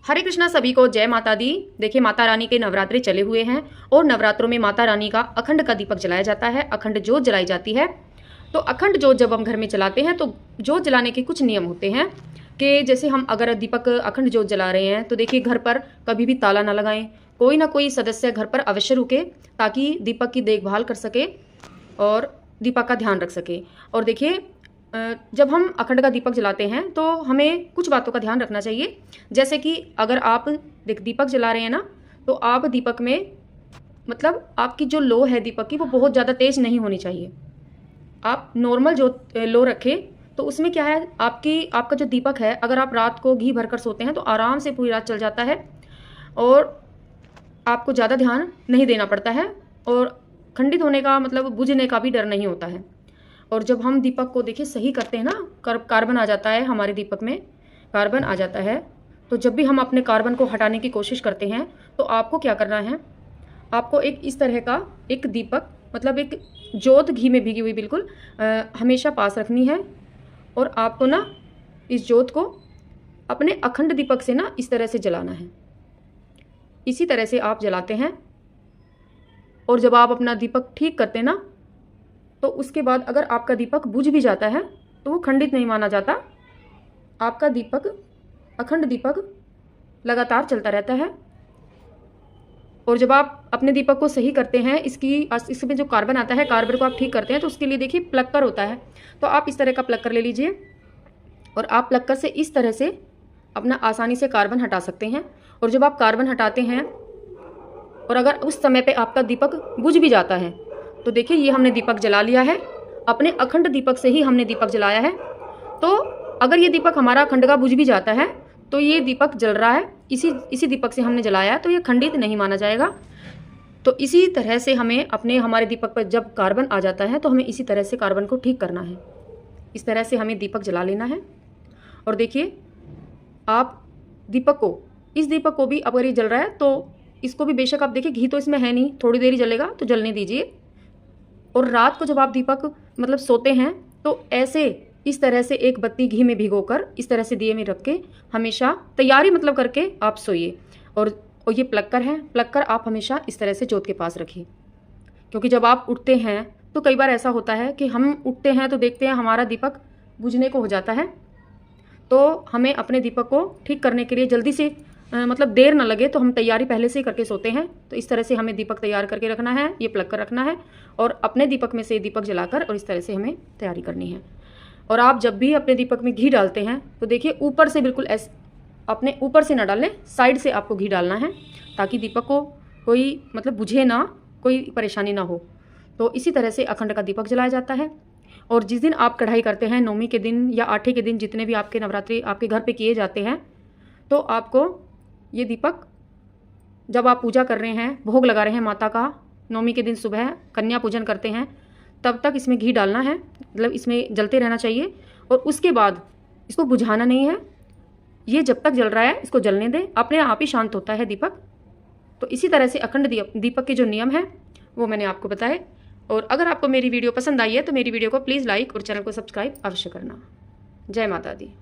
हरे कृष्णा सभी को जय माता दी। देखिए माता रानी के नवरात्रे चले हुए हैं और नवरात्रों में माता रानी का अखंड का दीपक जलाया जाता है, अखंड जोत जलाई जाती है। तो अखंड जोत जब हम घर में जलाते हैं तो जोत जलाने के कुछ नियम होते हैं कि जैसे हम अगर दीपक अखंड जोत जला रहे हैं तो देखिए घर पर कभी भी ताला ना लगाएं, कोई ना कोई सदस्य घर पर अवश्य रुके ताकि दीपक की देखभाल कर सके और दीपक का ध्यान रख सके। और देखिए जब हम अखंड का दीपक जलाते हैं तो हमें कुछ बातों का ध्यान रखना चाहिए। जैसे कि अगर आप दीपक जला रहे हैं ना, तो आप दीपक में मतलब आपकी जो लो है दीपक की वो बहुत ज़्यादा तेज़ नहीं होनी चाहिए। आप नॉर्मल जो लो रखें तो उसमें क्या है, आपका जो दीपक है अगर आप रात को घी भरकर सोते हैं तो आराम से पूरी रात चल जाता है और आपको ज़्यादा ध्यान नहीं देना पड़ता है और खंडित होने का मतलब बुझने का भी डर नहीं होता है। और जब हम दीपक को देखिए सही करते हैं ना, कार्बन आ जाता है हमारे दीपक में, कार्बन आ जाता है। तो जब भी हम अपने कार्बन को हटाने की कोशिश करते हैं तो आपको क्या करना है, आपको एक इस तरह का एक दीपक मतलब एक जोत घी में भीगी हुई बिल्कुल हमेशा पास रखनी है। और आपको ना इस जोत को अपने अखंड दीपक से ना इस तरह से जलाना है। इसी तरह से आप जलाते हैं और जब आप अपना दीपक ठीक करते हैं ना तो उसके बाद अगर आपका दीपक बुझ भी जाता है तो वो खंडित नहीं माना जाता। आपका दीपक अखंड दीपक लगातार चलता रहता है। और जब आप अपने दीपक को सही करते हैं, इसमें जो कार्बन आता है कार्बन को आप ठीक करते हैं तो उसके लिए देखिए प्लक्कर होता है। तो आप इस तरह का प्लक्कर ले लीजिए और आप प्लक्कर से इस तरह से अपना आसानी से कार्बन हटा सकते हैं। और जब आप कार्बन हटाते हैं और अगर उस समय पे आपका दीपक बुझ भी जाता है तो देखिए ये हमने दीपक जला लिया है, अपने अखंड दीपक से ही हमने दीपक जलाया है। तो अगर ये दीपक हमारा अखंड का बुझ भी जाता है तो ये दीपक जल रहा है, इसी दीपक से हमने जलाया है, तो ये खंडित नहीं माना जाएगा। तो इसी तरह से हमें हमारे दीपक पर जब कार्बन आ जाता है तो हमें इसी तरह से कार्बन को ठीक करना है। इस तरह से हमें दीपक जला लेना है। और देखिए आप इस दीपक को भी अगर ये जल रहा है तो इसको भी बेशक आप देखिए घी तो इसमें है नहीं, थोड़ी देर ही जलेगा तो जलने दीजिए। और रात को जब आप दीपक मतलब सोते हैं तो ऐसे इस तरह से एक बत्ती घी में भिगोकर इस तरह से दिए में रख के हमेशा तैयारी मतलब करके आप सोइए। और ये प्लक्कर है, प्लक्कर आप हमेशा इस तरह से जोत के पास रखिए, क्योंकि जब आप उठते हैं तो कई बार ऐसा होता है कि हम उठते हैं तो देखते हैं हमारा दीपक बुझने को हो जाता है। तो हमें अपने दीपक को ठीक करने के लिए जल्दी से मतलब देर ना लगे तो हम तैयारी पहले से ही करके सोते हैं। तो इस तरह से हमें दीपक तैयार करके रखना है, ये प्लग कर रखना है और अपने दीपक में से दीपक जलाकर और इस तरह से हमें तैयारी करनी है। और आप जब भी अपने दीपक में घी डालते हैं तो देखिए ऊपर से बिल्कुल अपने ऊपर से ना डालें, साइड से आपको घी डालना है ताकि दीपक को कोई मतलब बुझे ना, कोई परेशानी ना हो। तो इसी तरह से अखंड का दीपक जलाया जाता है। और जिस दिन आप कढ़ाई करते हैं, नवमी के दिन या आठे के दिन, जितने भी आपके नवरात्रि आपके घर पे किए जाते हैं, तो आपको ये दीपक जब आप पूजा कर रहे हैं, भोग लगा रहे हैं माता का, नवमी के दिन सुबह कन्या पूजन करते हैं, तब तक इसमें घी डालना है, मतलब इसमें जलते रहना चाहिए। और उसके बाद इसको बुझाना नहीं है, ये जब तक जल रहा है इसको जलने दें, अपने आप ही शांत होता है दीपक। तो इसी तरह से अखंड दीपक के जो नियम हैं वो मैंने आपको बताए। और अगर आपको मेरी वीडियो पसंद आई है तो मेरी वीडियो को प्लीज़ लाइक और चैनल को सब्सक्राइब अवश्य करना। जय माता दी।